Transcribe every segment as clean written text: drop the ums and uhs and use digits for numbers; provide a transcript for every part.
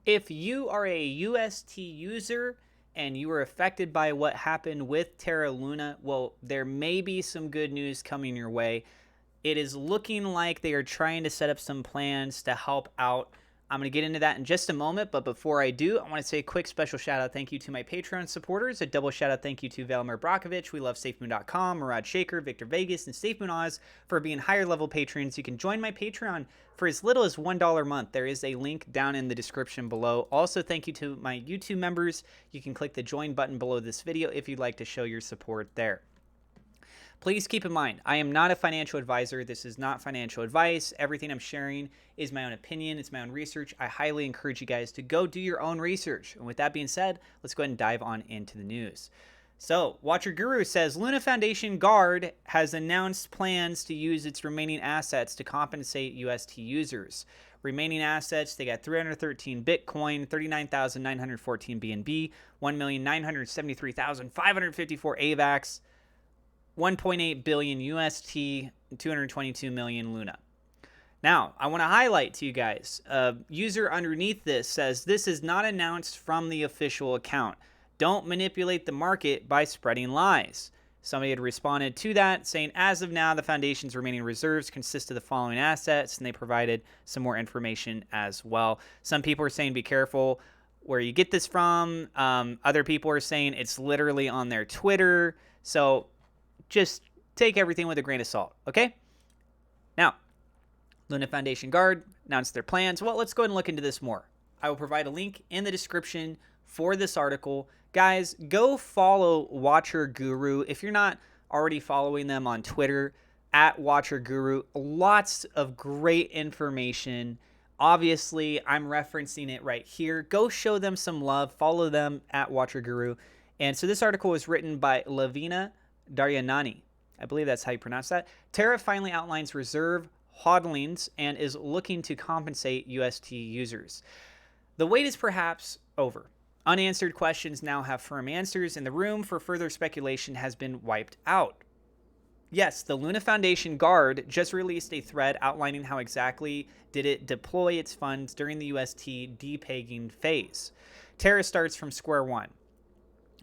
If you are a UST user and you were affected by what happened with Terra Luna, well, there may be some good news coming your way. It is looking like they are trying to set up some plans to help out. I'm going to get into that in just a moment, but before I do, I want to say a quick special shout out thank you to my Patreon supporters. A double shout out thank you to Valimir Brakovich, We Love SafeMoon.com, Murad Shaker, Victor Vegas, and SafeMoon Oz for being higher level patrons. You can join my Patreon for as little as $1 a month. There is a link down in the description below. Also, thank you to my YouTube members. You can click the join button below this video if you'd like to show your support there. Please keep in mind, I am not a financial advisor. This is not financial advice. Everything I'm sharing is my own opinion. It's my own research. I highly encourage you guys to go do your own research. And with that being said, let's go ahead and dive on into the news. So, Watcher Guru says Luna Foundation Guard has announced plans to use its remaining assets to compensate UST users. Remaining assets, they got 313 Bitcoin, 39,914 BNB, 1,973,554 AVAX, 1.8 billion UST, 222 million Luna. Now, I want to highlight to you guys, a user underneath this says this is not announced from the official account. Don't manipulate the market by spreading lies. Somebody had responded to that saying, as of now, the foundation's remaining reserves consist of the following assets, and they provided some more information as well. Some people are saying be careful where you get this from. Other people are saying it's literally on their Twitter. So just take everything with a grain of salt, okay? Now, Luna Foundation Guard announced their plans. Well, let's go ahead and look into this more. I will provide a link in the description for this article. Guys, go follow Watcher Guru. If you're not already following them on Twitter, at Watcher Guru, lots of great information. Obviously, I'm referencing it right here. Go show them some love. Follow them at Watcher Guru. And so this article was written by Lavina Daryanani. I believe that's how you pronounce that. Terra finally outlines reserve hodlings and is looking to compensate UST users. The wait is perhaps over. Unanswered questions now have firm answers, and the room for further speculation has been wiped out. Yes, the Luna Foundation Guard just released a thread outlining how exactly did it deploy its funds during the UST depegging phase. Terra starts from square one.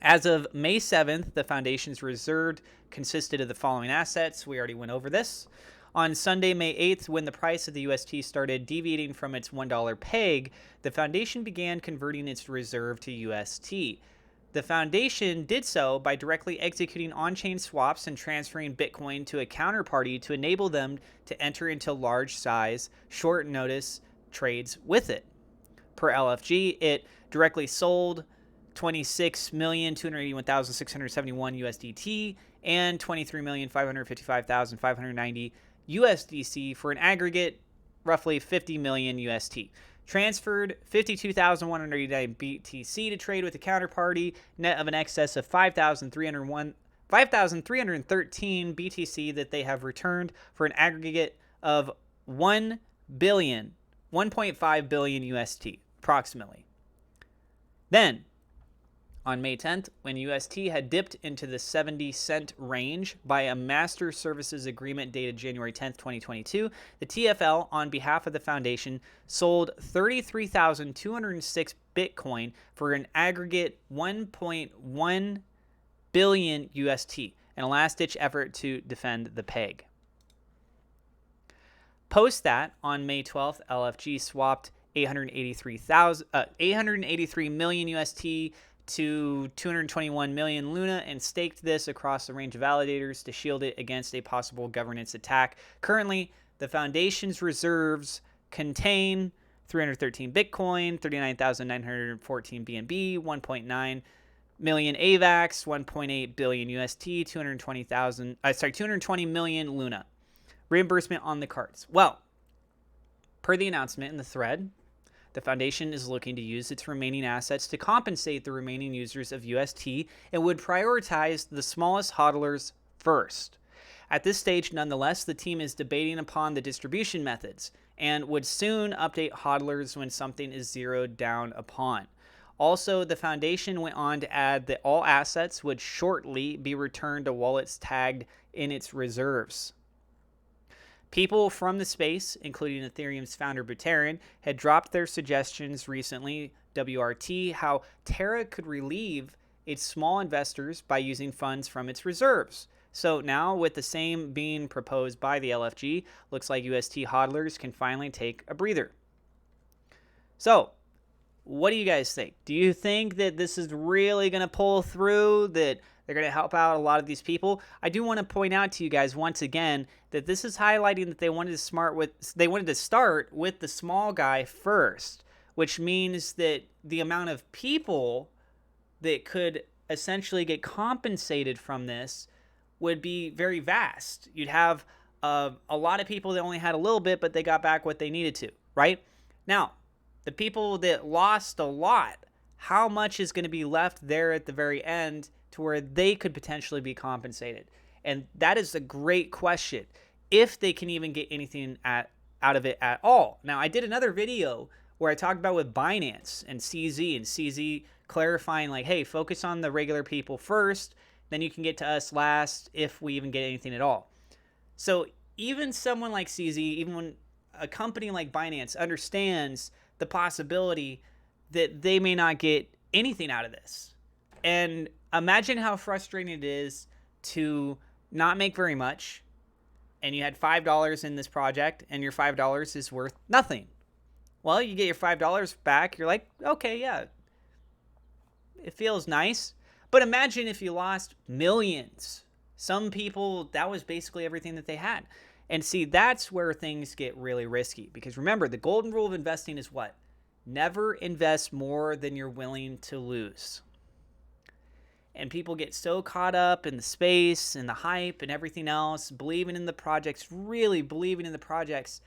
As of May 7th, the foundation's reserve consisted of the following assets. We already went over this. On Sunday, May 8th, when the price of the UST started deviating from its $1 peg, the foundation began converting its reserve to UST. The foundation did so by directly executing on-chain swaps and transferring Bitcoin to a counterparty to enable them to enter into large-size, short-notice trades with it. Per LFG, it directly sold 26,281,671 USDT and 23,555,590 USDC for an aggregate roughly 50 million UST. Transferred 52,189 BTC to trade with a counterparty, net of an excess of 5,313 BTC that they have returned for an aggregate of 1.5 billion UST, approximately. Then, on May 10th, when UST had dipped into the 70-cent range by a master services agreement dated January 10th, 2022, the TFL, on behalf of the foundation, sold 33,206 Bitcoin for an aggregate 1.1 billion UST, in a last-ditch effort to defend the peg. Post that, on May 12th, LFG swapped 883 million UST to 221 million Luna and staked this across a range of validators to shield it against a possible governance attack. Currently, the foundation's reserves contain 313 Bitcoin, 39,914 BNB, 1.9 million AVAX, 1.8 billion UST, 220 million Luna. Reimbursement on the cards. Well, per the announcement in the thread, the foundation is looking to use its remaining assets to compensate the remaining users of UST and would prioritize the smallest hodlers first. At this stage, nonetheless, the team is debating upon the distribution methods and would soon update hodlers when something is zeroed down upon. Also, the foundation went on to add that all assets would shortly be returned to wallets tagged in its reserves. People from the space, including Ethereum's founder Buterin, had dropped their suggestions recently, WRT, how Terra could relieve its small investors by using funds from its reserves. So now, with the same being proposed by the LFG, looks like UST hodlers can finally take a breather. So, what do you guys think? Do you think that this is really going to pull through, that they're going to help out a lot of these people? I do want to point out to you guys once again that this is highlighting that they wanted to start with the small guy first, which means that the amount of people that could essentially get compensated from this would be very vast. You'd have a lot of people that only had a little bit, but they got back what they needed to, right? Now, the people that lost a lot, how much is going to be left there at the very end to where they could potentially be compensated? And that is a great question, if they can even get anything out of it at all. Now, I did another video where I talked about with Binance and CZ clarifying like, hey, focus on the regular people first, then you can get to us last if we even get anything at all. So even someone like CZ, even when a company like Binance understands the possibility that they may not get anything out of this. And imagine how frustrating it is to not make very much, and you had $5 in this project, and your $5 is worth nothing. Well, you get your $5 back, you're like, okay, yeah, it feels nice. But imagine if you lost millions. Some people, that was basically everything that they had. And see, that's where things get really risky. Because remember, the golden rule of investing is what? Never invest more than you're willing to lose. And people get so caught up in the space and the hype and everything else, believing in the projects, really believing in the projects.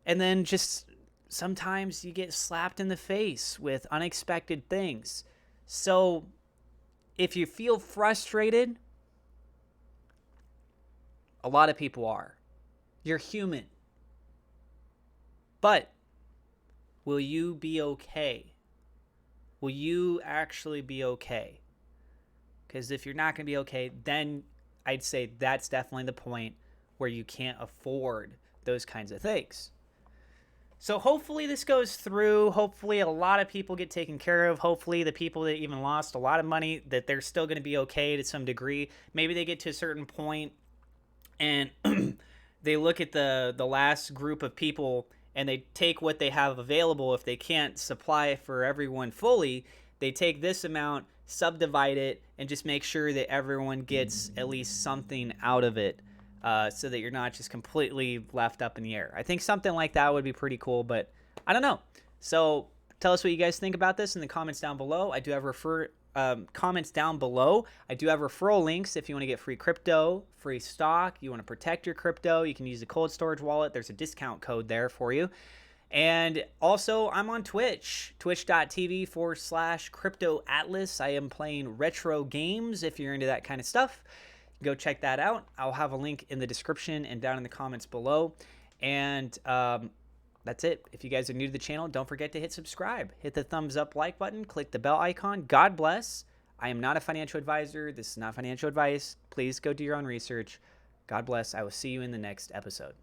And then just sometimes you get slapped in the face with unexpected things. So if you feel frustrated, a lot of people are. You're human. But will you be okay? Will you actually be okay? Because if you're not going to be okay, then I'd say that's definitely the point where you can't afford those kinds of things. So hopefully this goes through. Hopefully a lot of people get taken care of. Hopefully the people that even lost a lot of money, that they're still going to be okay to some degree. Maybe they get to a certain point and they look at the last group of people and they take what they have available. If they can't supply for everyone fully, they take this amount, subdivide it, and just make sure that everyone gets at least something out of it, so that you're not just completely left up in the air. I think something like that would be pretty cool, but I don't know. So tell us what you guys think about this in the comments down below. I do have comments down below. I do have referral links if you want to get free crypto, free stock, you want to protect your crypto. You can use a cold storage wallet. There's a discount code there for you. And also, I'm on Twitch, twitch.tv/Crypto Atlas. I am playing retro games if you're into that kind of stuff. Go check that out. I'll have a link in the description and down in the comments below. And that's it. If you guys are new to the channel, don't forget to hit subscribe. Hit the thumbs up like button. Click the bell icon. God bless. I am not a financial advisor. This is not financial advice. Please go do your own research. God bless. I will see you in the next episode.